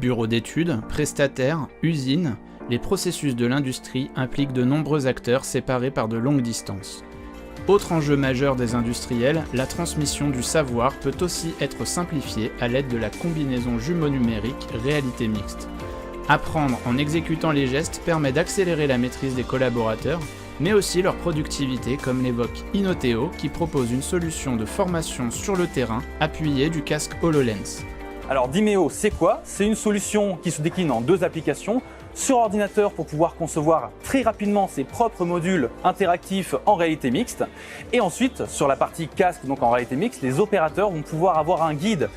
Bureaux d'études, prestataires, usines, les processus de l'industrie impliquent de nombreux acteurs séparés par de longues distances. Autre enjeu majeur des industriels, la transmission du savoir peut aussi être simplifiée à l'aide de la combinaison jumeau-numérique réalité mixte. Apprendre en exécutant les gestes permet d'accélérer la maîtrise des collaborateurs, mais aussi leur productivité, comme l'évoque Inoteo, qui propose une solution de formation sur le terrain appuyée du casque HoloLens. Alors Dimeo, c'est quoi? C'est une solution qui se décline en deux applications. Sur ordinateur pour pouvoir concevoir très rapidement ses propres modules interactifs en réalité mixte. Et ensuite, sur la partie casque, donc en réalité mixte, les opérateurs vont pouvoir avoir un guide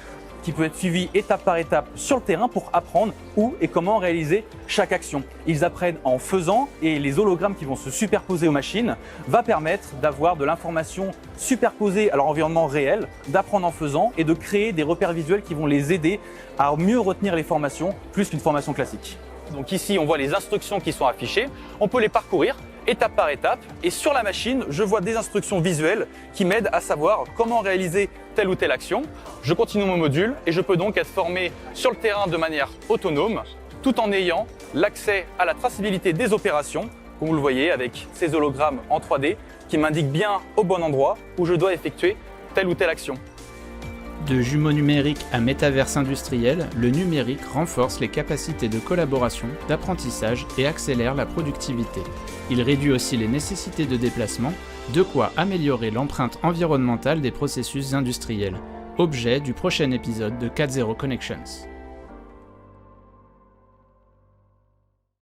qui peut être suivi étape par étape sur le terrain pour apprendre où et comment réaliser chaque action. Ils apprennent en faisant et les hologrammes qui vont se superposer aux machines va permettre d'avoir de l'information superposée à leur environnement réel, d'apprendre en faisant et de créer des repères visuels qui vont les aider à mieux retenir les formations plus qu'une formation classique. Donc ici, on voit les instructions qui sont affichées. On peut les parcourir étape par étape. Et sur la machine, je vois des instructions visuelles qui m'aident à savoir comment réaliser telle ou telle action. Je continue mon module et je peux donc être formé sur le terrain de manière autonome, tout en ayant l'accès à la traçabilité des opérations, comme vous le voyez avec ces hologrammes en 3D qui m'indiquent bien au bon endroit où je dois effectuer telle ou telle action. De jumeaux numériques à métaverse industriel, le numérique renforce les capacités de collaboration, d'apprentissage et accélère la productivité. Il réduit aussi les nécessités de déplacement, de quoi améliorer l'empreinte environnementale des processus industriels. Objet du prochain épisode de 4.0 Connections.